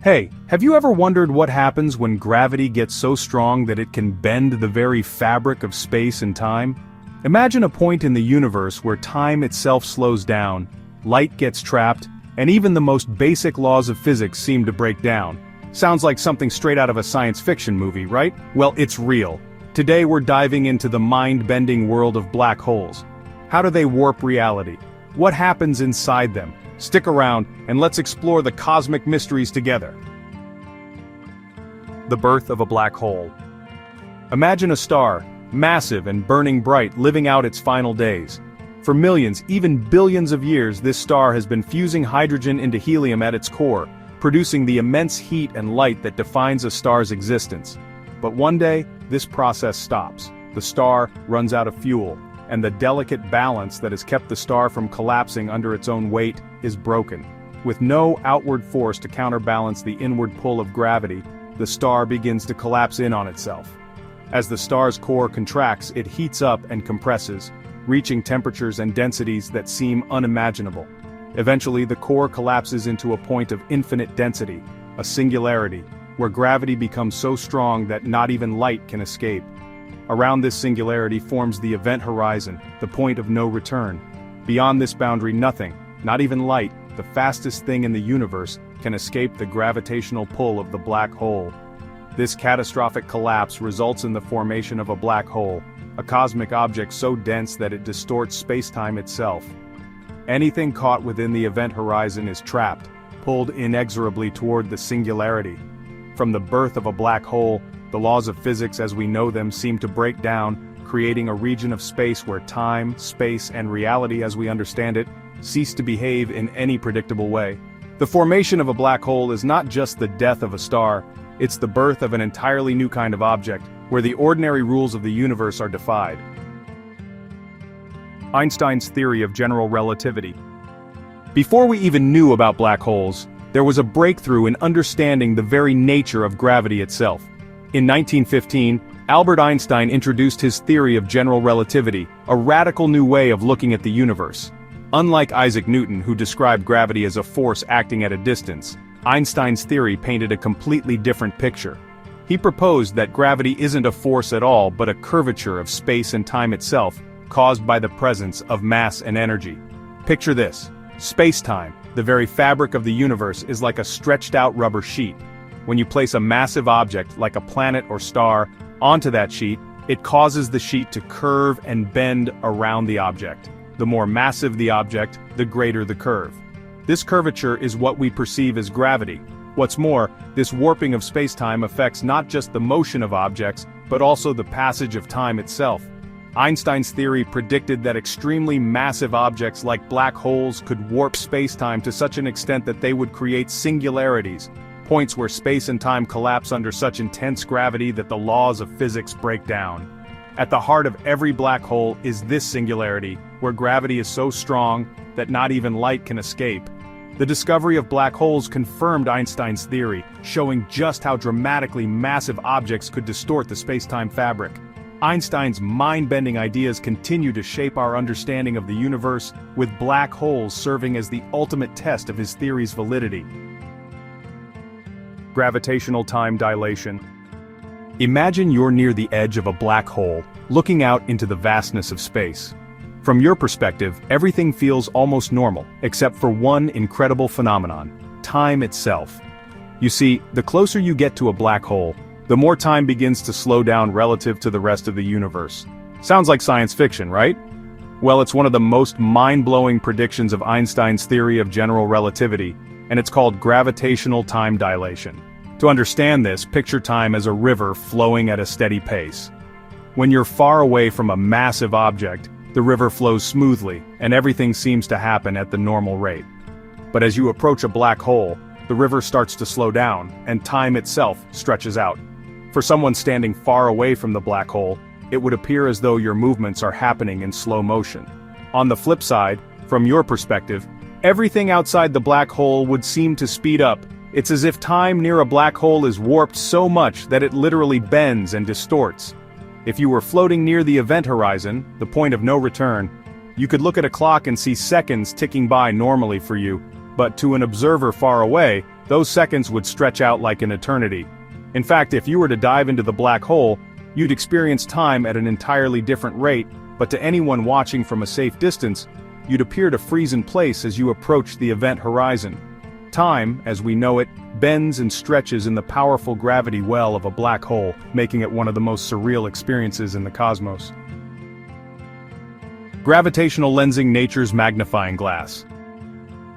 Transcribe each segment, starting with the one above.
Hey, have you ever wondered what happens when gravity gets so strong that it can bend the very fabric of space and time? Imagine a point in the universe where time itself slows down, light gets trapped, and even the most basic laws of physics seem to break down. Sounds like something straight out of a science fiction movie, right? Well, it's real. Today we're diving into the mind-bending world of black holes. How do they warp reality? What happens inside them? Stick around, and let's explore the cosmic mysteries together. The birth of a black hole. Imagine a star, massive and burning bright, living out its final days. For millions, even billions of years, this star has been fusing hydrogen into helium at its core, producing the immense heat and light that defines a star's existence. But one day, this process stops. The star runs out of fuel, and the delicate balance that has kept the star from collapsing under its own weight is broken. With no outward force to counterbalance the inward pull of gravity, the star begins to collapse in on itself. As the star's core contracts, it heats up and compresses, reaching temperatures and densities that seem unimaginable. Eventually, the core collapses into a point of infinite density, a singularity, where gravity becomes so strong that not even light can escape. Around this singularity forms the event horizon, the point of no return. Beyond this boundary, nothing, not even light, the fastest thing in the universe, can escape the gravitational pull of the black hole. This catastrophic collapse results in the formation of a black hole, a cosmic object so dense that it distorts space-time itself. Anything caught within the event horizon is trapped, pulled inexorably toward the singularity. From the birth of a black hole, the laws of physics as we know them seem to break down, creating a region of space where time, space, and reality as we understand it cease to behave in any predictable way. The formation of a black hole is not just the death of a star, it's the birth of an entirely new kind of object, where the ordinary rules of the universe are defied. Einstein's theory of general relativity. Before we even knew about black holes, there was a breakthrough in understanding the very nature of gravity itself. In 1915, Albert Einstein introduced his theory of general relativity, a radical new way of looking at the universe. Unlike Isaac Newton, who described gravity as a force acting at a distance, Einstein's theory painted a completely different picture. He proposed that gravity isn't a force at all but a curvature of space and time itself, caused by the presence of mass and energy. Picture this. Space-time, the very fabric of the universe, is like a stretched-out rubber sheet. When you place a massive object, like a planet or star, onto that sheet, it causes the sheet to curve and bend around the object. The more massive the object, the greater the curve. This curvature is what we perceive as gravity. What's more, this warping of space-time affects not just the motion of objects, but also the passage of time itself. Einstein's theory predicted that extremely massive objects like black holes could warp space-time to such an extent that they would create singularities, points where space and time collapse under such intense gravity that the laws of physics break down. At the heart of every black hole is this singularity, where gravity is so strong that not even light can escape. The discovery of black holes confirmed Einstein's theory, showing just how dramatically massive objects could distort the space-time fabric. Einstein's mind-bending ideas continue to shape our understanding of the universe, with black holes serving as the ultimate test of his theory's validity. Gravitational time dilation. Imagine you're near the edge of a black hole, looking out into the vastness of space. From your perspective, everything feels almost normal, except for one incredible phenomenon: time itself. You see, the closer you get to a black hole, the more time begins to slow down relative to the rest of the universe. Sounds like science fiction, right? Well, it's one of the most mind-blowing predictions of Einstein's theory of general relativity, and it's called gravitational time dilation. To understand this, picture time as a river flowing at a steady pace. When you're far away from a massive object, the river flows smoothly, and everything seems to happen at the normal rate. But as you approach a black hole, the river starts to slow down, and time itself stretches out. For someone standing far away from the black hole, it would appear as though your movements are happening in slow motion. On the flip side, from your perspective, everything outside the black hole would seem to speed up. It's as if time near a black hole is warped so much that it literally bends and distorts. If you were floating near the event horizon, the point of no return, you could look at a clock and see seconds ticking by normally for you, but to an observer far away, Those seconds would stretch out like an eternity. In fact, if you were to dive into the black hole, you'd experience time at an entirely different rate, but to anyone watching from a safe distance, you'd appear to freeze in place as you approach the event horizon. Time, as we know it, bends and stretches in the powerful gravity well of a black hole, making it one of the most surreal experiences in the cosmos. Gravitational lensing, nature's magnifying glass.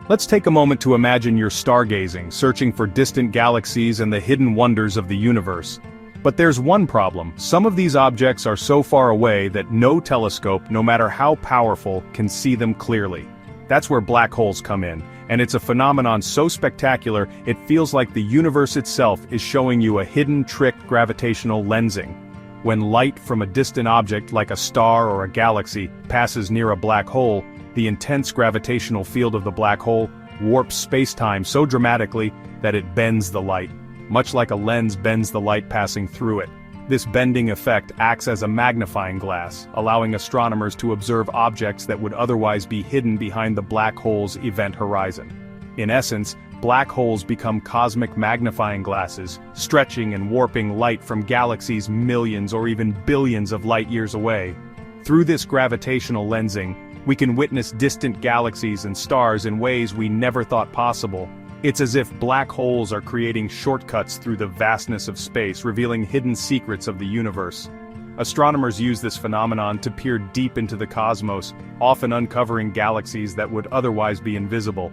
Let's take a moment to imagine you're stargazing, searching for distant galaxies and the hidden wonders of the universe. But there's one problem: some of these objects are so far away that no telescope, no matter how powerful, can see them clearly. That's where black holes come in, and it's a phenomenon so spectacular it feels like the universe itself is showing you a hidden trick: gravitational lensing. When light from a distant object like a star or a galaxy passes near a black hole, the intense gravitational field of the black hole warps space-time so dramatically that it bends the light, much like a lens bends the light passing through it. This bending effect acts as a magnifying glass, allowing astronomers to observe objects that would otherwise be hidden behind the black hole's event horizon. In essence, black holes become cosmic magnifying glasses, stretching and warping light from galaxies millions or even billions of light-years away. Through this gravitational lensing, we can witness distant galaxies and stars in ways we never thought possible. It's as if black holes are creating shortcuts through the vastness of space, revealing hidden secrets of the universe. Astronomers use this phenomenon to peer deep into the cosmos, often uncovering galaxies that would otherwise be invisible.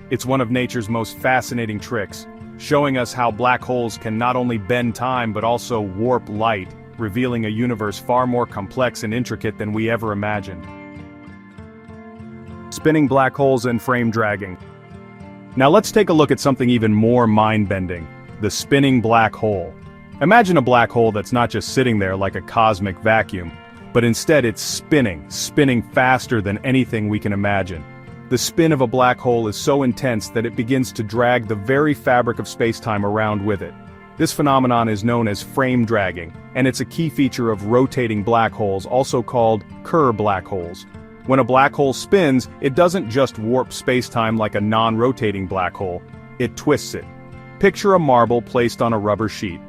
It's one of nature's most fascinating tricks, showing us how black holes can not only bend time but also warp light, revealing a universe far more complex and intricate than we ever imagined. Spinning black holes and frame dragging. Now let's take a look at something even more mind-bending: the spinning black hole. Imagine a black hole that's not just sitting there like a cosmic vacuum, but instead it's spinning faster than anything we can imagine. The spin of a black hole is so intense that it begins to drag the very fabric of space-time around with it. This phenomenon is known as frame dragging, and it's a key feature of rotating black holes, also called Kerr black holes. When a black hole spins, it doesn't just warp space-time like a non-rotating black hole, it twists it. Picture a marble placed on a rubber sheet.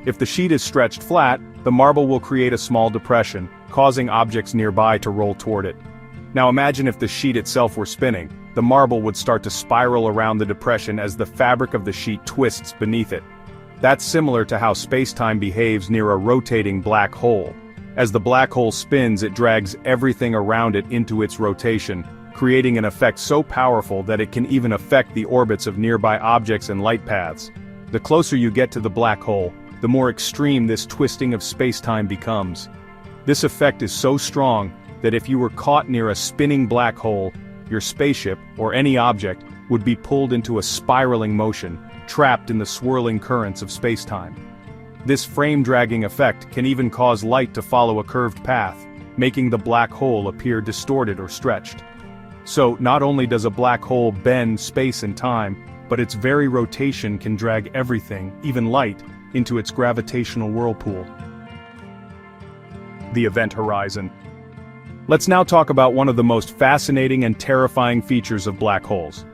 If the sheet is stretched flat, the marble will create a small depression, causing objects nearby to roll toward it. Now imagine if the sheet itself were spinning. The marble would start to spiral around the depression as the fabric of the sheet twists beneath it. That's similar to how space-time behaves near a rotating black hole. As the black hole spins, it drags everything around it into its rotation, creating an effect so powerful that it can even affect the orbits of nearby objects and light paths. The closer you get to the black hole, the more extreme this twisting of space-time becomes. This effect is so strong that if you were caught near a spinning black hole, your spaceship, or any object, would be pulled into a spiraling motion, trapped in the swirling currents of space-time. This frame-dragging effect can even cause light to follow a curved path, making the black hole appear distorted or stretched. So, not only does a black hole bend space and time, but its very rotation can drag everything, even light, into its gravitational whirlpool. The event horizon. Let's now talk about one of the most fascinating and terrifying features of black holes: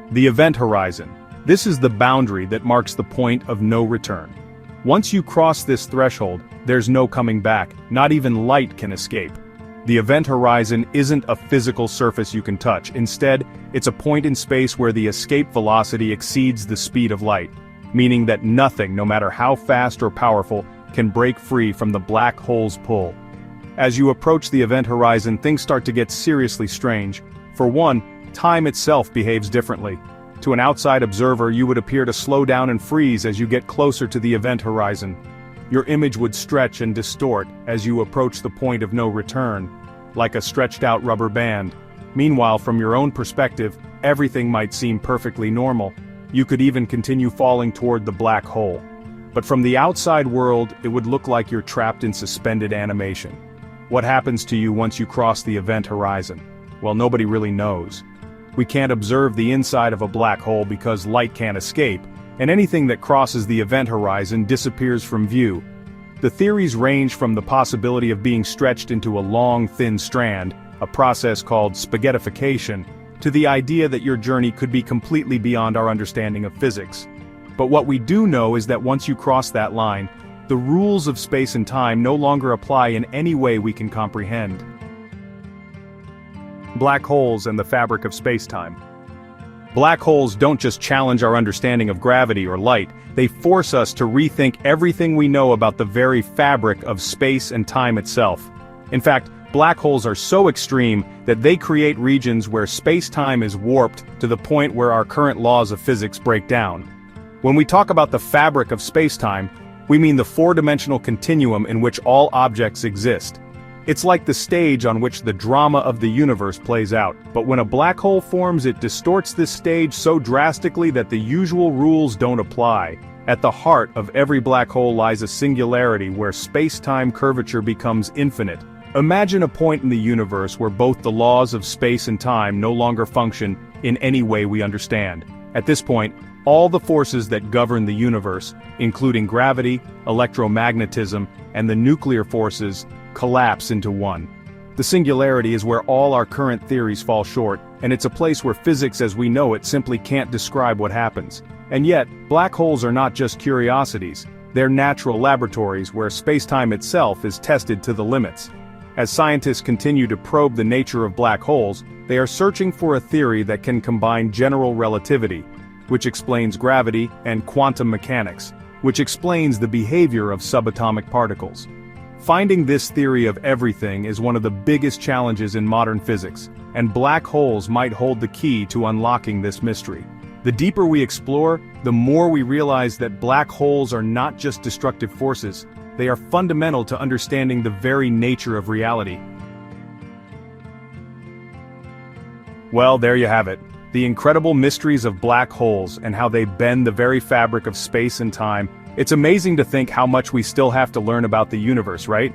the event horizon. This is the boundary that marks the point of no return. Once you cross this threshold, there's no coming back, not even light can escape. The event horizon isn't a physical surface you can touch. Instead, it's a point in space where the escape velocity exceeds the speed of light, meaning that nothing, no matter how fast or powerful, can break free from the black hole's pull. As you approach the event horizon, things start to get seriously strange. For one, time itself behaves differently. To an outside observer, you would appear to slow down and freeze as you get closer to the event horizon. Your image would stretch and distort as you approach the point of no return, like a stretched-out rubber band. Meanwhile, from your own perspective, everything might seem perfectly normal. You could even continue falling toward the black hole. But from the outside world, it would look like you're trapped in suspended animation. What happens to you once you cross the event horizon? Well, nobody really knows. We can't observe the inside of a black hole because light can't escape, and anything that crosses the event horizon disappears from view. The theories range from the possibility of being stretched into a long, thin strand, a process called spaghettification, to the idea that your journey could be completely beyond our understanding of physics. But what we do know is that once you cross that line, the rules of space and time no longer apply in any way we can comprehend. Black holes and the fabric of space-time. Black holes don't just challenge our understanding of gravity or light, they force us to rethink everything we know about the very fabric of space and time itself. In fact, black holes are so extreme that they create regions where space-time is warped to the point where our current laws of physics break down. When we talk about the fabric of space-time, we mean the four-dimensional continuum in which all objects exist. It's like the stage on which the drama of the universe plays out, but when a black hole forms, it distorts this stage so drastically that the usual rules don't apply. At the heart of every black hole lies a singularity where space-time curvature becomes infinite. Imagine a point in the universe where both the laws of space and time no longer function in any way we understand. At this point, all the forces that govern the universe, including gravity, electromagnetism, and the nuclear forces, collapse into one. The singularity is where all our current theories fall short, and it's a place where physics as we know it simply can't describe what happens. And yet, black holes are not just curiosities, they're natural laboratories where space-time itself is tested to the limits. As scientists continue to probe the nature of black holes, they are searching for a theory that can combine general relativity, which explains gravity, and quantum mechanics, which explains the behavior of subatomic particles. Finding this theory of everything is one of the biggest challenges in modern physics, and black holes might hold the key to unlocking this mystery. The deeper we explore, the more we realize that black holes are not just destructive forces, they are fundamental to understanding the very nature of reality. Well, there you have it. The incredible mysteries of black holes and how they bend the very fabric of space and time. It's amazing to think how much we still have to learn about the universe, right?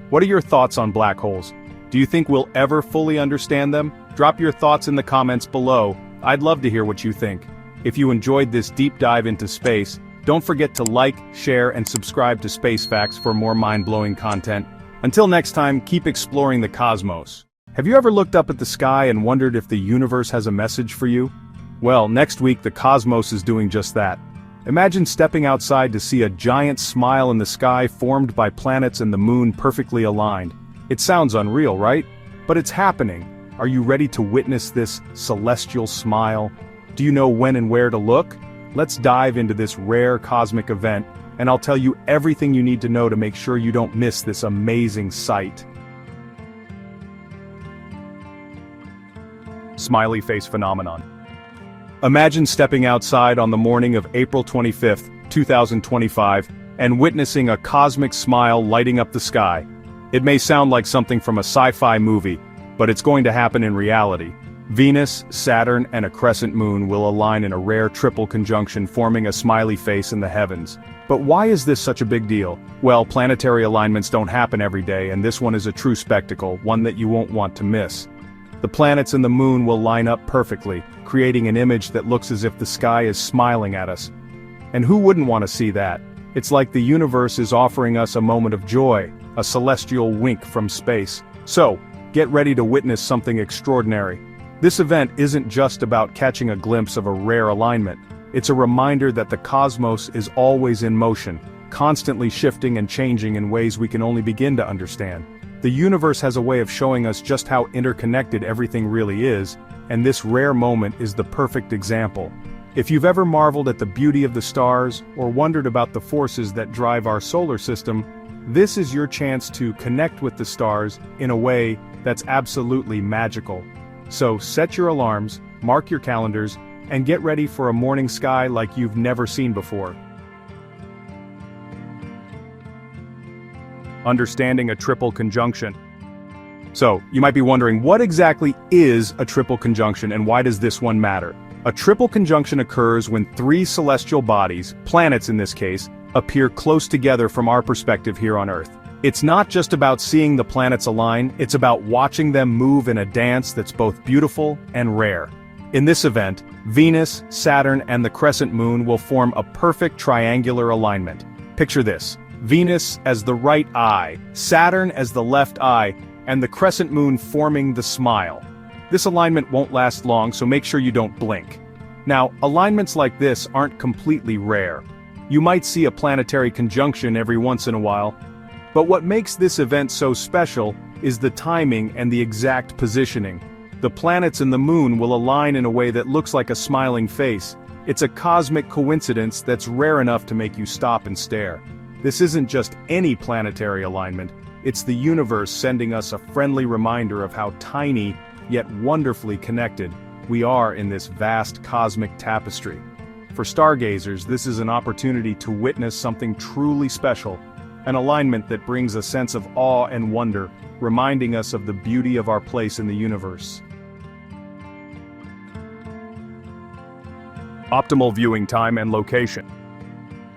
What are your thoughts on black holes? Do you think we'll ever fully understand them? Drop your thoughts in the comments below. I'd love to hear what you think. If you enjoyed this deep dive into space, don't forget to like, share, and subscribe to Space Facts for more mind-blowing content. Until next time, keep exploring the cosmos. Have you ever looked up at the sky and wondered if the universe has a message for you? Well, next week the cosmos is doing just that. Imagine stepping outside to see a giant smile in the sky formed by planets and the moon perfectly aligned. It sounds unreal, right? But it's happening. Are you ready to witness this celestial smile? Do you know when and where to look? Let's dive into this rare cosmic event, and I'll tell you everything you need to know to make sure you don't miss this amazing sight. Smiley face phenomenon. Imagine stepping outside on the morning of April 25, 2025, and witnessing a cosmic smile lighting up the sky. It may sound like something from a sci-fi movie, but it's going to happen in reality. Venus, Saturn, and a crescent moon will align in a rare triple conjunction, forming a smiley face in the heavens. But why is this such a big deal? Well, planetary alignments don't happen every day, and this one is a true spectacle, one that you won't want to miss. The planets and the moon will line up perfectly, creating an image that looks as if the sky is smiling at us. And who wouldn't want to see that? It's like the universe is offering us a moment of joy, a celestial wink from space. So, get ready to witness something extraordinary. This event isn't just about catching a glimpse of a rare alignment. It's a reminder that the cosmos is always in motion, constantly shifting and changing in ways we can only begin to understand. The universe has a way of showing us just how interconnected everything really is, and this rare moment is the perfect example. If you've ever marveled at the beauty of the stars, or wondered about the forces that drive our solar system, this is your chance to connect with the stars in a way that's absolutely magical. So set your alarms, mark your calendars, and get ready for a morning sky like you've never seen before. Understanding a triple conjunction. So, you might be wondering, what exactly is a triple conjunction and why does this one matter? A triple conjunction occurs when three celestial bodies, planets in this case, appear close together from our perspective here on Earth. It's not just about seeing the planets align, it's about watching them move in a dance that's both beautiful and rare. In this event, Venus, Saturn, and the crescent moon will form a perfect triangular alignment. Picture this: Venus as the right eye, Saturn as the left eye, and the crescent moon forming the smile. This alignment won't last long, so make sure you don't blink. Now, alignments like this aren't completely rare. You might see a planetary conjunction every once in a while, but what makes this event so special is the timing and the exact positioning. The planets and the moon will align in a way that looks like a smiling face. It's a cosmic coincidence that's rare enough to make you stop and stare. This isn't just any planetary alignment, it's the universe sending us a friendly reminder of how tiny, yet wonderfully connected, we are in this vast cosmic tapestry. For stargazers, this is an opportunity to witness something truly special, an alignment that brings a sense of awe and wonder, reminding us of the beauty of our place in the universe. Optimal viewing time and location.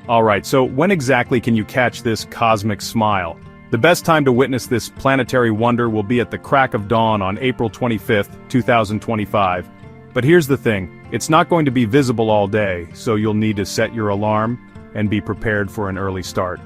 Alright, so when exactly can you catch this cosmic smile? The best time to witness this planetary wonder will be at the crack of dawn on April 25, 2025. But here's the thing, it's not going to be visible all day, so you'll need to set your alarm and be prepared for an early start.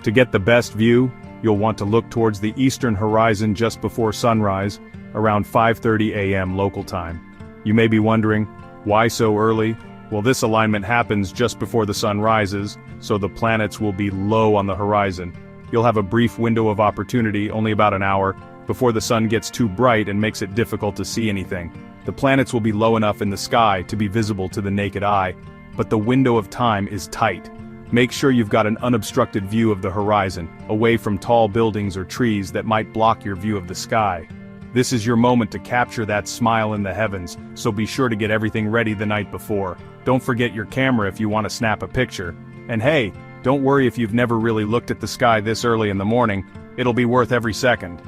To get the best view, you'll want to look towards the eastern horizon just before sunrise, around 5:30 a.m. local time. You may be wondering, why so early? Well, this alignment happens just before the sun rises, so the planets will be low on the horizon. You'll have a brief window of opportunity, only about an hour, before the sun gets too bright and makes it difficult to see anything. The planets will be low enough in the sky to be visible to the naked eye, but the window of time is tight. Make sure you've got an unobstructed view of the horizon, away from tall buildings or trees that might block your view of the sky. This is your moment to capture that smile in the heavens, so be sure to get everything ready the night before. Don't forget your camera if you want to snap a picture. And hey, don't worry if you've never really looked at the sky this early in the morning, it'll be worth every second.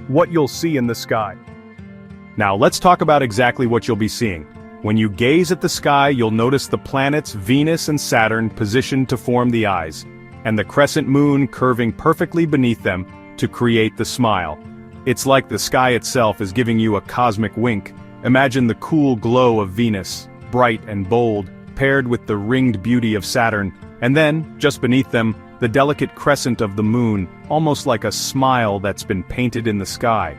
What you'll see in the sky. Now let's talk about exactly what you'll be seeing. When you gaze at the sky, you'll notice the planets Venus and Saturn positioned to form the eyes, and the crescent moon curving perfectly beneath them to create the smile. It's like the sky itself is giving you a cosmic wink. Imagine the cool glow of Venus, bright and bold, paired with the ringed beauty of Saturn, and then, just beneath them, the delicate crescent of the moon, almost like a smile that's been painted in the sky.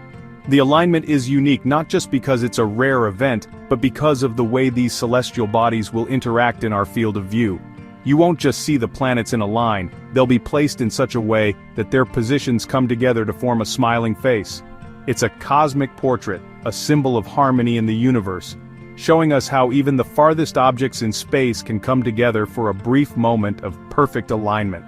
The alignment is unique not just because it's a rare event, but because of the way these celestial bodies will interact in our field of view. You won't just see the planets in a line, they'll be placed in such a way that their positions come together to form a smiling face. It's a cosmic portrait, a symbol of harmony in the universe, showing us how even the farthest objects in space can come together for a brief moment of perfect alignment.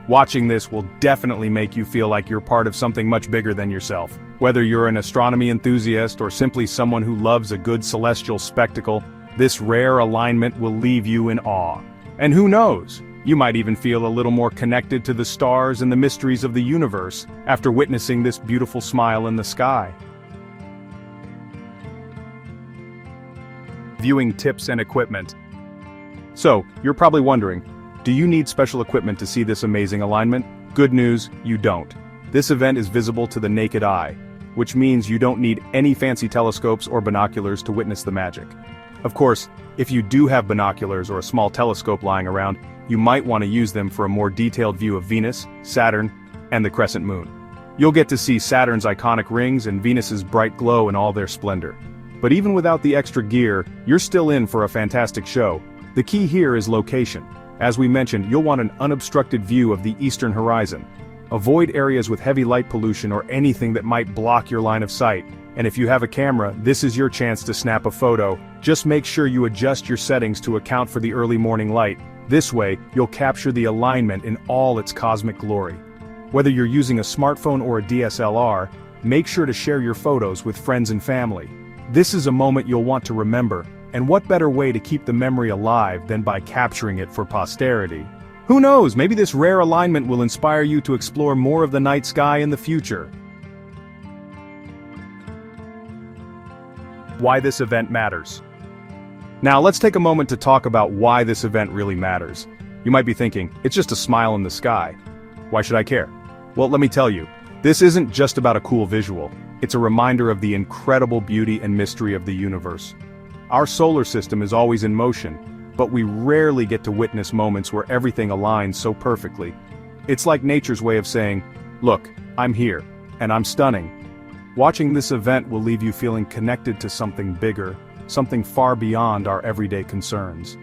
Watching this will definitely make you feel like you're part of something much bigger than yourself. Whether you're an astronomy enthusiast or simply someone who loves a good celestial spectacle, this rare alignment will leave you in awe. And who knows, you might even feel a little more connected to the stars and the mysteries of the universe after witnessing this beautiful smile in the sky. Viewing tips and equipment. So, you're probably wondering, do you need special equipment to see this amazing alignment? Good news, you don't. This event is visible to the naked eye, which means you don't need any fancy telescopes or binoculars to witness the magic. Of course, if you do have binoculars or a small telescope lying around, you might want to use them for a more detailed view of Venus, Saturn, and the crescent moon. You'll get to see Saturn's iconic rings and Venus's bright glow in all their splendor. But even without the extra gear, you're still in for a fantastic show. The key here is location. As we mentioned, you'll want an unobstructed view of the eastern horizon. Avoid areas with heavy light pollution or anything that might block your line of sight. And if you have a camera, this is your chance to snap a photo. Just make sure you adjust your settings to account for the early morning light. This way, you'll capture the alignment in all its cosmic glory. Whether you're using a smartphone or a DSLR, make sure to share your photos with friends and family. This is a moment you'll want to remember, and what better way to keep the memory alive than by capturing it for posterity? Who knows, maybe this rare alignment will inspire you to explore more of the night sky in the future. Why this event matters. Now let's take a moment to talk about why this event really matters. You might be thinking, it's just a smile in the sky. Why should I care? Well, let me tell you, this isn't just about a cool visual. It's a reminder of the incredible beauty and mystery of the universe. Our solar system is always in motion, but we rarely get to witness moments where everything aligns so perfectly. It's like nature's way of saying, look, I'm here, and I'm stunning. Watching this event will leave you feeling connected to something bigger, something far beyond our everyday concerns.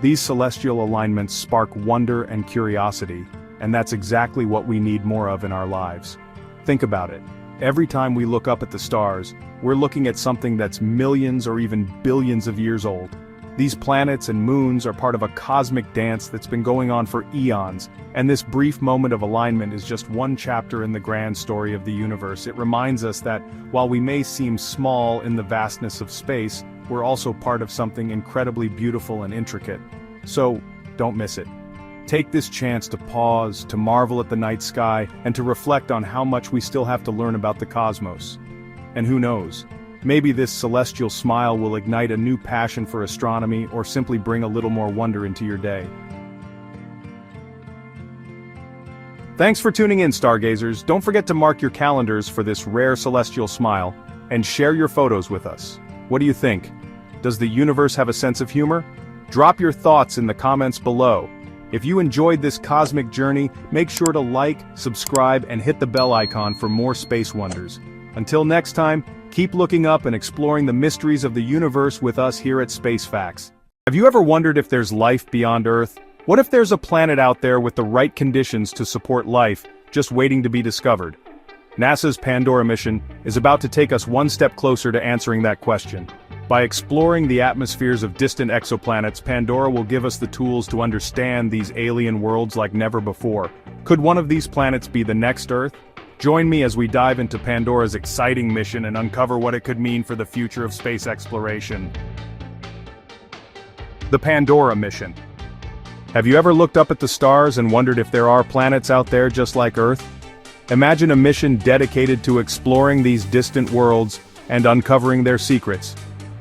These celestial alignments spark wonder and curiosity, and that's exactly what we need more of in our lives. Think about it. Every time we look up at the stars, we're looking at something that's millions or even billions of years old. These planets and moons are part of a cosmic dance that's been going on for eons, and this brief moment of alignment is just one chapter in the grand story of the universe. It reminds us that, while we may seem small in the vastness of space, we're also part of something incredibly beautiful and intricate. So, don't miss it. Take this chance to pause, to marvel at the night sky, and to reflect on how much we still have to learn about the cosmos. And who knows? Maybe this celestial smile will ignite a new passion for astronomy or simply bring a little more wonder into your day. Thanks for tuning in, stargazers. Don't forget to mark your calendars for this rare celestial smile, and share your photos with us. What do you think? Does the universe have a sense of humor? Drop your thoughts in the comments below. If you enjoyed this cosmic journey, make sure to like, subscribe, and hit the bell icon for more space wonders. Until next time, keep looking up and exploring the mysteries of the universe with us here at Space Facts. Have you ever wondered if there's life beyond Earth? What if there's a planet out there with the right conditions to support life, just waiting to be discovered? NASA's Pandora mission is about to take us one step closer to answering that question. By exploring the atmospheres of distant exoplanets, Pandora will give us the tools to understand these alien worlds like never before. Could one of these planets be the next Earth? Join me as we dive into Pandora's exciting mission and uncover what it could mean for the future of space exploration. The Pandora mission. Have you ever looked up at the stars and wondered if there are planets out there just like Earth? Imagine a mission dedicated to exploring these distant worlds and uncovering their secrets.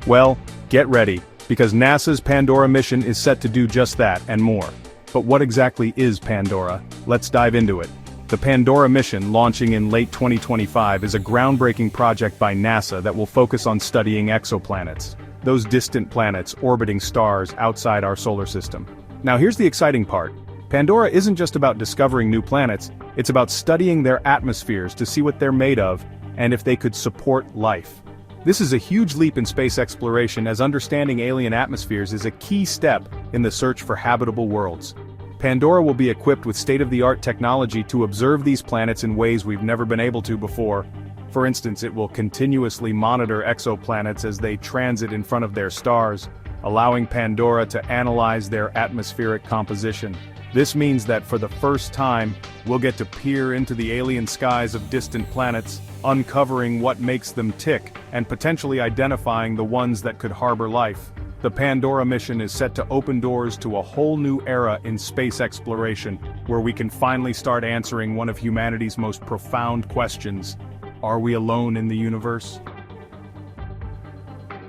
Well, get ready, because NASA's Pandora mission is set to do just that and more. But what exactly is Pandora? Let's dive into it. The Pandora mission, launching in late 2025, is a groundbreaking project by NASA that will focus on studying exoplanets, those distant planets orbiting stars outside our solar system. Now here's the exciting part. Pandora isn't just about discovering new planets, it's about studying their atmospheres to see what they're made of, and if they could support life. This is a huge leap in space exploration, as understanding alien atmospheres is a key step in the search for habitable worlds. Pandora will be equipped with state-of-the-art technology to observe these planets in ways we've never been able to before. For instance, it will continuously monitor exoplanets as they transit in front of their stars, allowing Pandora to analyze their atmospheric composition. This means that for the first time, we'll get to peer into the alien skies of distant planets, uncovering what makes them tick, and potentially identifying the ones that could harbor life. The Pandora mission is set to open doors to a whole new era in space exploration, where we can finally start answering one of humanity's most profound questions: are we alone in the universe?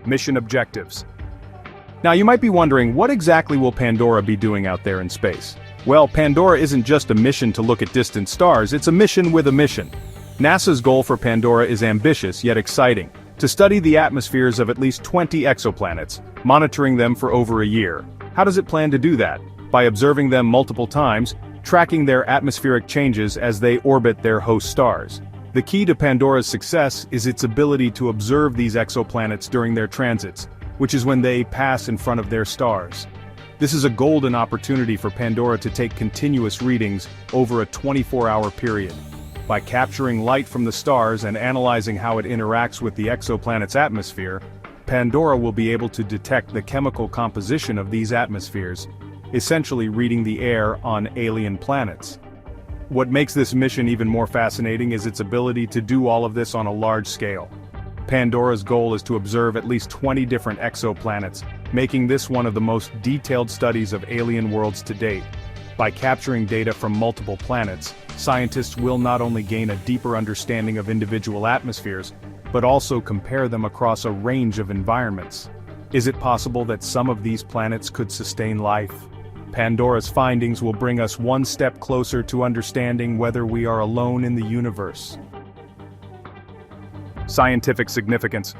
Mission objectives. Now you might be wondering, what exactly will Pandora be doing out there in space? Well, Pandora isn't just a mission to look at distant stars, it's a mission with a mission. NASA's goal for Pandora is ambitious yet exciting: to study the atmospheres of at least 20 exoplanets, monitoring them for over a year. How does it plan to do that? By observing them multiple times, tracking their atmospheric changes as they orbit their host stars. The key to Pandora's success is its ability to observe these exoplanets during their transits, which is when they pass in front of their stars. This is a golden opportunity for Pandora to take continuous readings over a 24-hour period. By capturing light from the stars and analyzing how it interacts with the exoplanet's atmosphere, Pandora will be able to detect the chemical composition of these atmospheres, essentially reading the air on alien planets. What makes this mission even more fascinating is its ability to do all of this on a large scale. Pandora's goal is to observe at least 20 different exoplanets, making this one of the most detailed studies of alien worlds to date. By capturing data from multiple planets, scientists will not only gain a deeper understanding of individual atmospheres, but also compare them across a range of environments. Is it possible that some of these planets could sustain life? Pandora's findings will bring us one step closer to understanding whether we are alone in the universe. Scientific significance.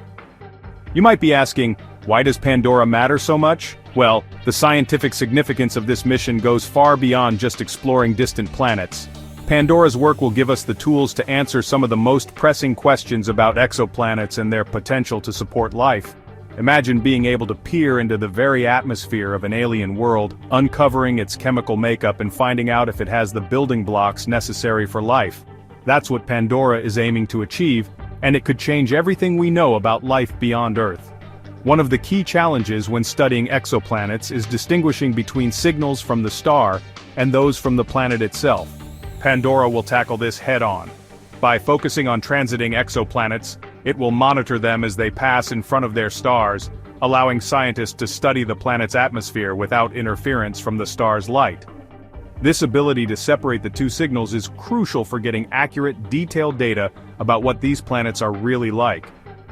You might be asking, why does Pandora matter so much? Well, the scientific significance of this mission goes far beyond just exploring distant planets. Pandora's work will give us the tools to answer some of the most pressing questions about exoplanets and their potential to support life. Imagine being able to peer into the very atmosphere of an alien world, uncovering its chemical makeup and finding out if it has the building blocks necessary for life. That's what Pandora is aiming to achieve, and it could change everything we know about life beyond Earth. One of the key challenges when studying exoplanets is distinguishing between signals from the star and those from the planet itself. Pandora will tackle this head-on. By focusing on transiting exoplanets, it will monitor them as they pass in front of their stars, allowing scientists to study the planet's atmosphere without interference from the star's light. This ability to separate the two signals is crucial for getting accurate, detailed data about what these planets are really like.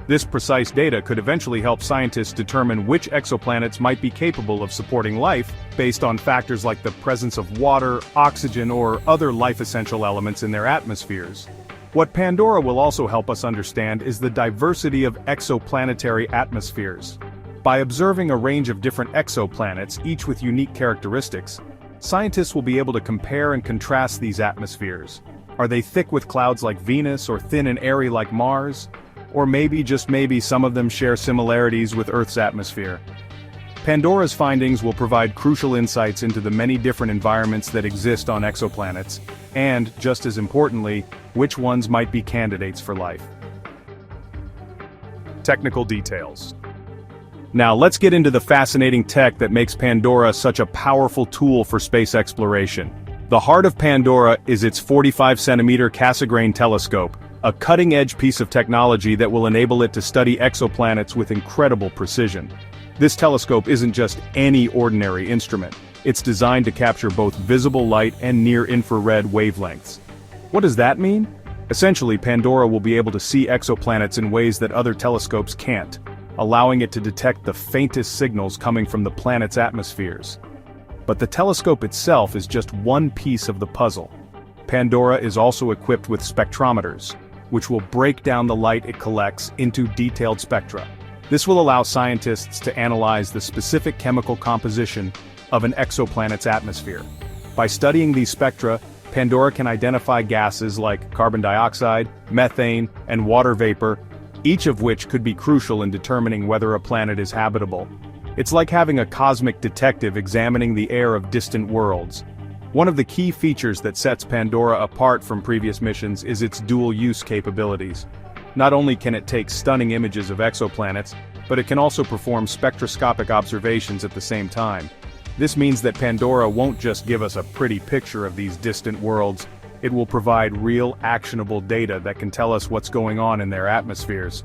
This precise data could eventually help scientists determine which exoplanets might be capable of supporting life, based on factors like the presence of water, oxygen, or other life-essential elements in their atmospheres. What Pandora will also help us understand is the diversity of exoplanetary atmospheres. By observing a range of different exoplanets, each with unique characteristics, scientists will be able to compare and contrast these atmospheres. Are they thick with clouds like Venus or thin and airy like Mars? Or maybe, just maybe, some of them share similarities with Earth's atmosphere. Pandora's findings will provide crucial insights into the many different environments that exist on exoplanets, and, just as importantly, which ones might be candidates for life. Technical details. Now let's get into the fascinating tech that makes Pandora such a powerful tool for space exploration. The heart of Pandora is its 45-centimeter Cassegrain telescope, a cutting-edge piece of technology that will enable it to study exoplanets with incredible precision. This telescope isn't just any ordinary instrument. It's designed to capture both visible light and near-infrared wavelengths. What does that mean? Essentially, Pandora will be able to see exoplanets in ways that other telescopes can't, allowing it to detect the faintest signals coming from the planet's atmospheres. But the telescope itself is just one piece of the puzzle. Pandora is also equipped with spectrometers, which will break down the light it collects into detailed spectra. This will allow scientists to analyze the specific chemical composition of an exoplanet's atmosphere. By studying these spectra, Pandora can identify gases like carbon dioxide, methane, and water vapor, each of which could be crucial in determining whether a planet is habitable. It's like having a cosmic detective examining the air of distant worlds. One of the key features that sets Pandora apart from previous missions is its dual-use capabilities. Not only can it take stunning images of exoplanets, but it can also perform spectroscopic observations at the same time. This means that Pandora won't just give us a pretty picture of these distant worlds, it will provide real, actionable data that can tell us what's going on in their atmospheres.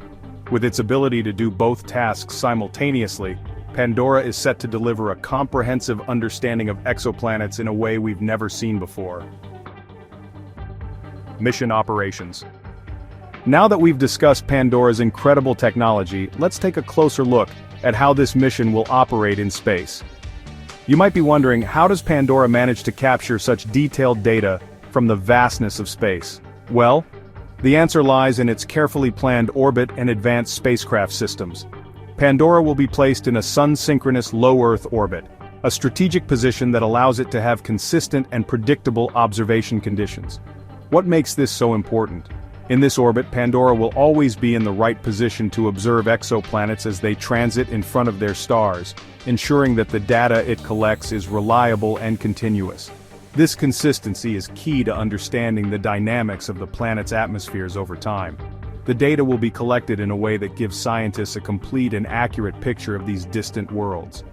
With its ability to do both tasks simultaneously, Pandora is set to deliver a comprehensive understanding of exoplanets in a way we've never seen before. Mission operations. Now that we've discussed Pandora's incredible technology, let's take a closer look at how this mission will operate in space. You might be wondering, how does Pandora manage to capture such detailed data from the vastness of space? Well, the answer lies in its carefully planned orbit and advanced spacecraft systems. Pandora will be placed in a sun-synchronous low-Earth orbit, a strategic position that allows it to have consistent and predictable observation conditions. What makes this so important? In this orbit, Pandora will always be in the right position to observe exoplanets as they transit in front of their stars, ensuring that the data it collects is reliable and continuous. This consistency is key to understanding the dynamics of the planet's atmospheres over time. The data will be collected in a way that gives scientists a complete and accurate picture of these distant worlds.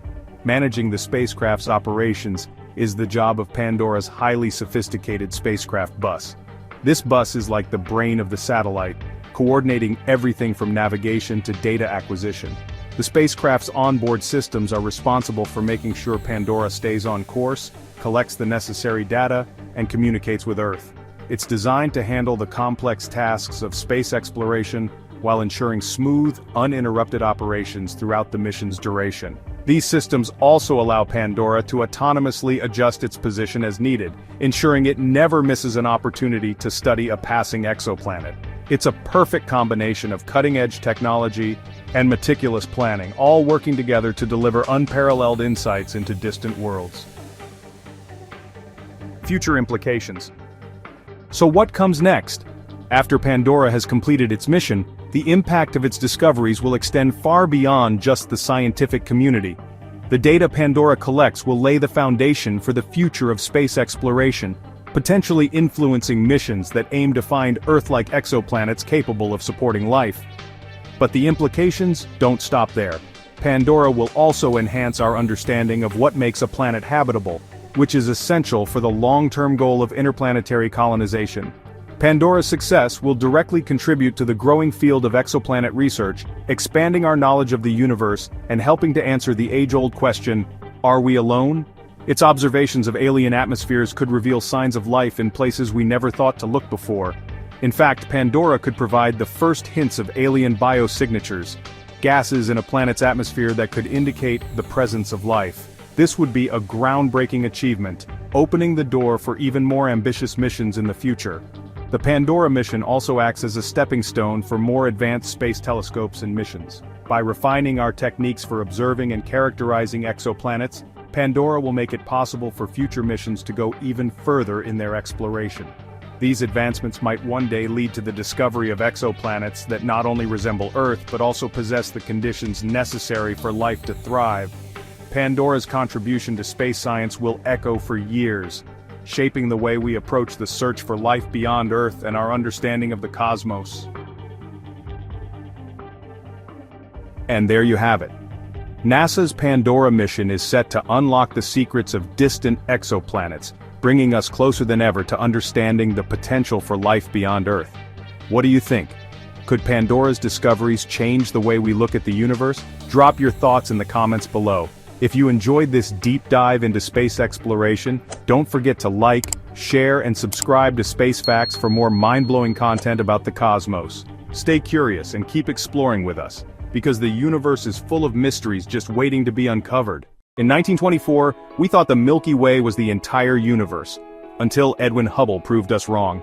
Managing the spacecraft's operations is the job of Pandora's highly sophisticated spacecraft bus. This bus is like the brain of the satellite, coordinating everything from navigation to data acquisition. The spacecraft's onboard systems are responsible for making sure Pandora stays on course, collects the necessary data, and communicates with Earth. It's designed to handle the complex tasks of space exploration while ensuring smooth, uninterrupted operations throughout the mission's duration. These systems also allow Pandora to autonomously adjust its position as needed, ensuring it never misses an opportunity to study a passing exoplanet. It's a perfect combination of cutting-edge technology and meticulous planning, all working together to deliver unparalleled insights into distant worlds. Future implications. So what comes next? After Pandora has completed its mission, the impact of its discoveries will extend far beyond just the scientific community. The data Pandora collects will lay the foundation for the future of space exploration, potentially influencing missions that aim to find Earth-like exoplanets capable of supporting life. But the implications don't stop there. Pandora will also enhance our understanding of what makes a planet habitable, which is essential for the long-term goal of interplanetary colonization. Pandora's success will directly contribute to the growing field of exoplanet research, expanding our knowledge of the universe and helping to answer the age-old question, are we alone? Its observations of alien atmospheres could reveal signs of life in places we never thought to look before. In fact, Pandora could provide the first hints of alien biosignatures, gases in a planet's atmosphere that could indicate the presence of life. This would be a groundbreaking achievement, opening the door for even more ambitious missions in the future. The Pandora mission also acts as a stepping stone for more advanced space telescopes and missions. By refining our techniques for observing and characterizing exoplanets, Pandora will make it possible for future missions to go even further in their exploration. These advancements might one day lead to the discovery of exoplanets that not only resemble Earth but also possess the conditions necessary for life to thrive. Pandora's contribution to space science will echo for years, shaping the way we approach the search for life beyond Earth and our understanding of the cosmos. And there you have it. NASA's Pandora mission is set to unlock the secrets of distant exoplanets, bringing us closer than ever to understanding the potential for life beyond Earth. What do you think? Could Pandora's discoveries change the way we look at the universe? Drop your thoughts in the comments below. If you enjoyed this deep dive into space exploration, don't forget to like, share, and subscribe to Space Facts for more mind-blowing content about the cosmos. Stay curious and keep exploring with us, because the universe is full of mysteries just waiting to be uncovered. In 1924, we thought the Milky Way was the entire universe, until Edwin Hubble proved us wrong.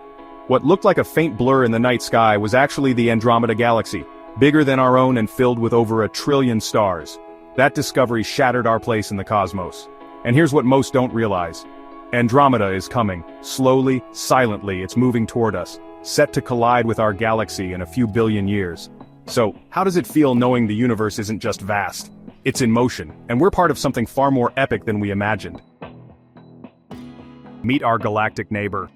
What looked like a faint blur in the night sky was actually the Andromeda Galaxy, bigger than our own and filled with over 1 trillion stars. That discovery shattered our place in the cosmos. And here's what most don't realize. Andromeda is coming. Slowly, silently, it's moving toward us, set to collide with our galaxy in a few billion years. So, how does it feel knowing the universe isn't just vast? It's in motion, and we're part of something far more epic than we imagined. Meet our galactic neighbor.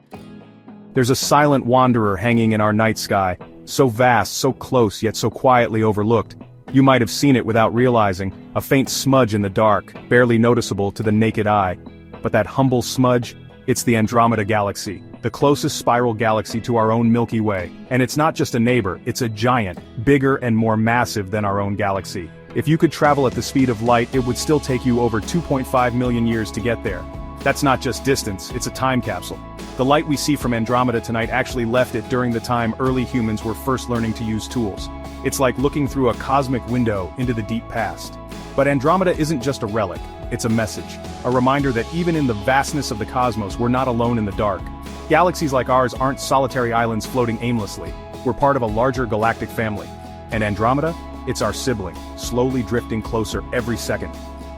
There's a silent wanderer hanging in our night sky, so vast, so close, yet so quietly overlooked. You might have seen it without realizing, a faint smudge in the dark, barely noticeable to the naked eye. But that humble smudge, it's the Andromeda Galaxy, the closest spiral galaxy to our own Milky Way. And it's not just a neighbor, it's a giant, bigger and more massive than our own galaxy. If you could travel at the speed of light, it would still take you over 2.5 million years to get there. That's not just distance, it's a time capsule. The light we see from Andromeda tonight actually left it during the time early humans were first learning to use tools. It's like looking through a cosmic window into the deep past. But Andromeda isn't just a relic, it's a message. A reminder that even in the vastness of the cosmos, we're not alone in the dark. Galaxies like ours aren't solitary islands floating aimlessly. We're part of a larger galactic family. And Andromeda? It's our sibling, slowly drifting closer every second.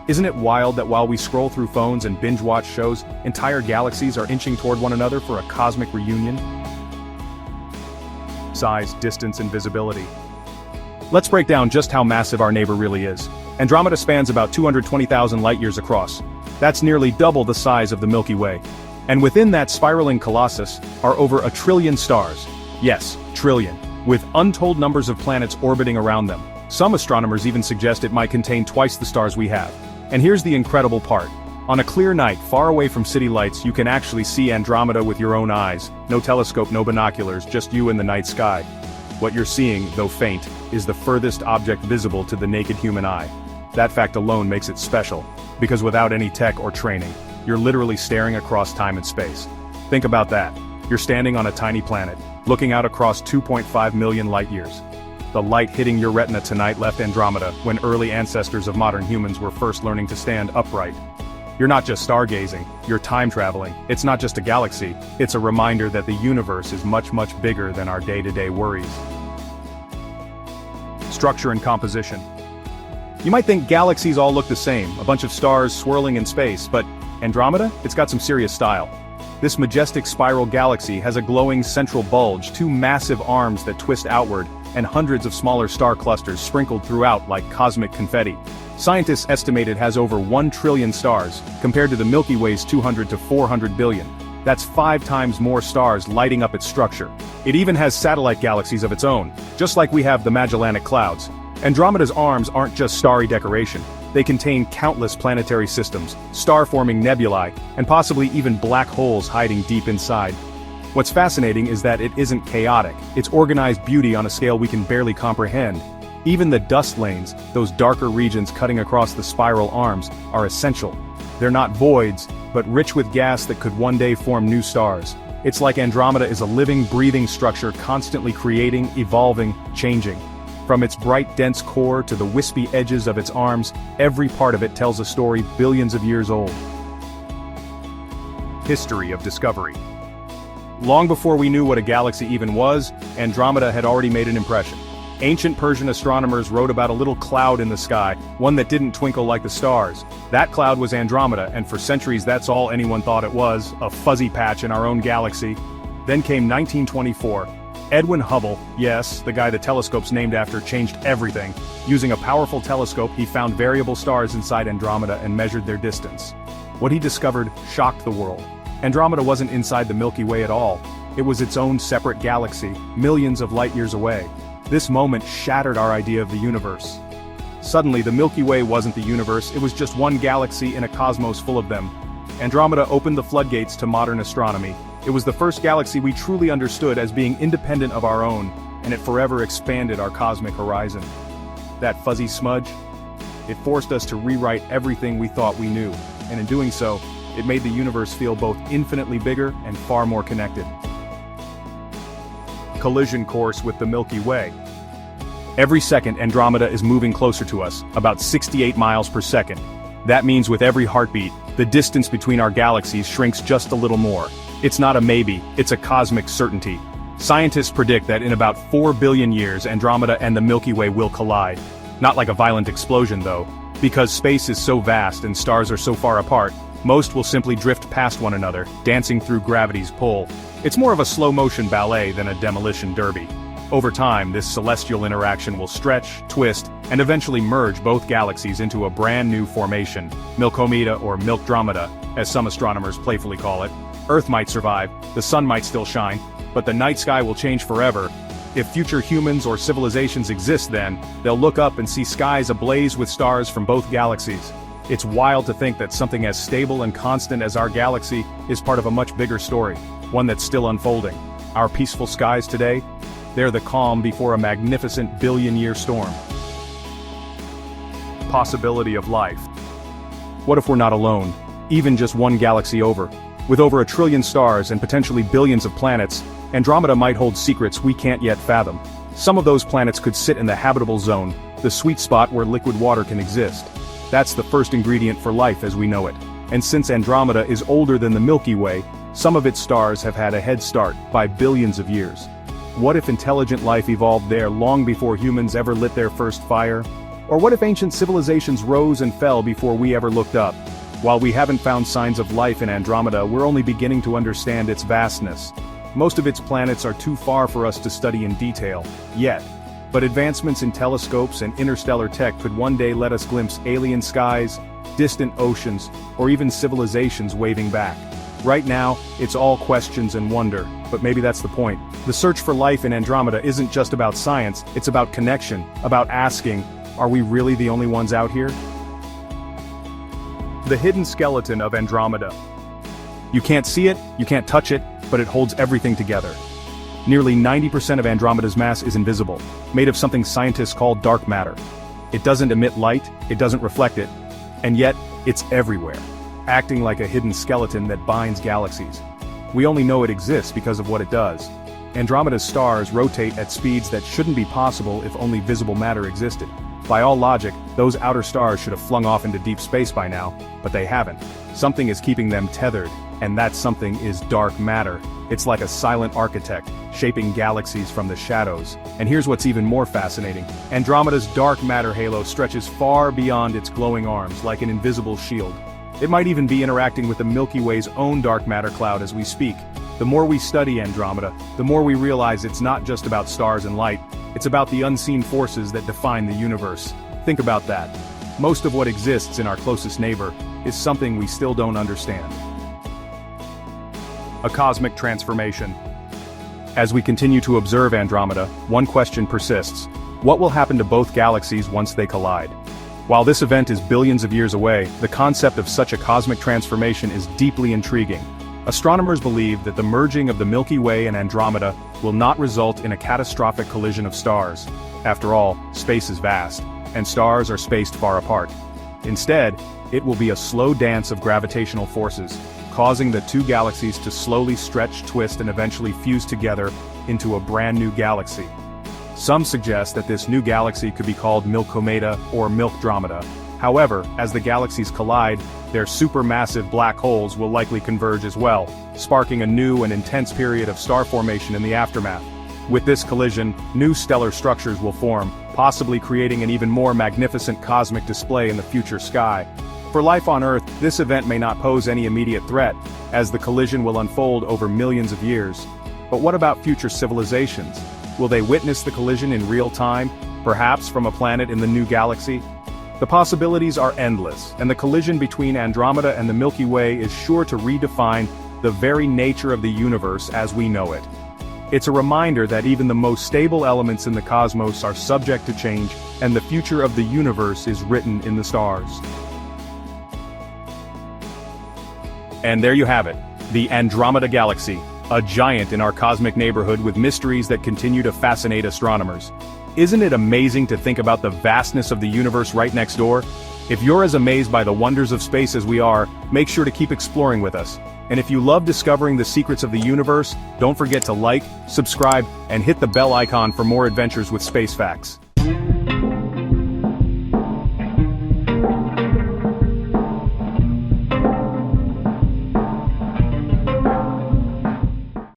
Isn't it wild that while we scroll through phones and binge-watch shows, entire galaxies are inching toward one another for a cosmic reunion? Size, distance, and visibility. Let's break down just how massive our neighbor really is. Andromeda spans about 220,000 light-years across. That's nearly double the size of the Milky Way. And within that spiraling colossus are over 1 trillion stars. Yes, trillion, with untold numbers of planets orbiting around them. Some astronomers even suggest it might contain twice the stars we have. And here's the incredible part. On a clear night, far away from city lights, you can actually see Andromeda with your own eyes. No telescope, no binoculars, just you in the night sky. What you're seeing, though faint, is the furthest object visible to the naked human eye. That fact alone makes it special, because without any tech or training, you're literally staring across time and space. Think about that. You're standing on a tiny planet, looking out across 2.5 million light-years. The light hitting your retina tonight left Andromeda when early ancestors of modern humans were first learning to stand upright. You're not just stargazing, you're time-traveling. It's not just a galaxy, it's a reminder that the universe is much, much bigger than our day-to-day worries. Structure and composition. You might think galaxies all look the same, a bunch of stars swirling in space, but Andromeda, it's got some serious style. This majestic spiral galaxy has a glowing central bulge, two massive arms that twist outward, and hundreds of smaller star clusters sprinkled throughout like cosmic confetti. Scientists estimate it has over 1 trillion stars, compared to the Milky Way's 200 to 400 billion. That's 5 times more stars lighting up its structure. It even has satellite galaxies of its own, just like we have the Magellanic Clouds. Andromeda's arms aren't just starry decoration. They contain countless planetary systems, star-forming nebulae, and possibly even black holes hiding deep inside. What's fascinating is that it isn't chaotic. It's organized beauty on a scale we can barely comprehend. Even the dust lanes, those darker regions cutting across the spiral arms, are essential. They're not voids, but rich with gas that could one day form new stars. It's like Andromeda is a living, breathing structure constantly creating, evolving, changing. From its bright, dense core to the wispy edges of its arms, every part of it tells a story billions of years old. History of discovery. Long before we knew what a galaxy even was, Andromeda had already made an impression. Ancient Persian astronomers wrote about a little cloud in the sky, one that didn't twinkle like the stars. That cloud was Andromeda, and for centuries that's all anyone thought it was, a fuzzy patch in our own galaxy. Then came 1924. Edwin Hubble, yes, the guy the telescope's named after, changed everything. Using a powerful telescope, he found variable stars inside Andromeda and measured their distance. What he discovered shocked the world. Andromeda wasn't inside the Milky Way at all. It was its own separate galaxy, millions of light years away. This moment shattered our idea of the universe. Suddenly, the Milky Way wasn't the universe, it was just one galaxy in a cosmos full of them. Andromeda opened the floodgates to modern astronomy. It was the first galaxy we truly understood as being independent of our own, and it forever expanded our cosmic horizon. That fuzzy smudge? It forced us to rewrite everything we thought we knew, and in doing so, it made the universe feel both infinitely bigger and far more connected. Collision course with the Milky Way. Every second Andromeda is moving closer to us, about 68 miles per second. That means with every heartbeat, the distance between our galaxies shrinks just a little more. It's not a maybe, it's a cosmic certainty. Scientists predict that in about 4 billion years Andromeda and the Milky Way will collide. Not like a violent explosion though. Because space is so vast and stars are so far apart, most will simply drift past one another, dancing through gravity's pull. It's more of a slow-motion ballet than a demolition derby. Over time, this celestial interaction will stretch, twist, and eventually merge both galaxies into a brand new formation, Milkomeda or Milkdromeda, as some astronomers playfully call it. Earth might survive, the sun might still shine, but the night sky will change forever. If future humans or civilizations exist then, they'll look up and see skies ablaze with stars from both galaxies. It's wild to think that something as stable and constant as our galaxy is part of a much bigger story, one that's still unfolding. Our peaceful skies today? They're the calm before a magnificent billion-year storm. Possibility of life. What if we're not alone, even just one galaxy over? With over 1 trillion stars and potentially billions of planets, Andromeda might hold secrets we can't yet fathom. Some of those planets could sit in the habitable zone, the sweet spot where liquid water can exist. That's the first ingredient for life as we know it. And since Andromeda is older than the Milky Way, some of its stars have had a head start by billions of years. What if intelligent life evolved there long before humans ever lit their first fire? Or what if ancient civilizations rose and fell before we ever looked up? While we haven't found signs of life in Andromeda, we're only beginning to understand its vastness. Most of its planets are too far for us to study in detail, yet. But advancements in telescopes and interstellar tech could one day let us glimpse alien skies, distant oceans, or even civilizations waving back. Right now, it's all questions and wonder, but maybe that's the point. The search for life in Andromeda isn't just about science, it's about connection, about asking, are we really the only ones out here? The hidden skeleton of Andromeda. You can't see it, you can't touch it, but it holds everything together. Nearly 90% of Andromeda's mass is invisible, made of something scientists call dark matter. It doesn't emit light, it doesn't reflect it, and yet, it's everywhere, acting like a hidden skeleton that binds galaxies. We only know it exists because of what it does. Andromeda's stars rotate at speeds that shouldn't be possible if only visible matter existed. By all logic, those outer stars should have flung off into deep space by now, but they haven't. Something is keeping them tethered, and that something is dark matter. It's like a silent architect, shaping galaxies from the shadows. And here's what's even more fascinating. Andromeda's dark matter halo stretches far beyond its glowing arms, like an invisible shield. It might even be interacting with the Milky Way's own dark matter cloud as we speak. The more we study Andromeda, the more we realize it's not just about stars and light, it's about the unseen forces that define the universe. Think about that. Most of what exists in our closest neighbor is something we still don't understand. A cosmic transformation. As we continue to observe Andromeda, one question persists. What will happen to both galaxies once they collide? While this event is billions of years away, the concept of such a cosmic transformation is deeply intriguing. Astronomers believe that the merging of the Milky Way and Andromeda will not result in a catastrophic collision of stars. After all, space is vast, and stars are spaced far apart. Instead, it will be a slow dance of gravitational forces, causing the two galaxies to slowly stretch, twist, and eventually fuse together into a brand new galaxy. Some suggest that this new galaxy could be called Milkomeda or Milkdromeda. However, as the galaxies collide, their supermassive black holes will likely converge as well, sparking a new and intense period of star formation in the aftermath. With this collision, new stellar structures will form, possibly creating an even more magnificent cosmic display in the future sky. For life on Earth, this event may not pose any immediate threat, as the collision will unfold over millions of years. But what about future civilizations? Will they witness the collision in real time, perhaps from a planet in the new galaxy? The possibilities are endless, and the collision between Andromeda and the Milky Way is sure to redefine the very nature of the universe as we know it. It's a reminder that even the most stable elements in the cosmos are subject to change, and the future of the universe is written in the stars. And there you have it, the Andromeda Galaxy, a giant in our cosmic neighborhood with mysteries that continue to fascinate astronomers. Isn't it amazing to think about the vastness of the universe right next door? If you're as amazed by the wonders of space as we are, make sure to keep exploring with us. And if you love discovering the secrets of the universe, don't forget to like, subscribe, and hit the bell icon for more adventures with space facts.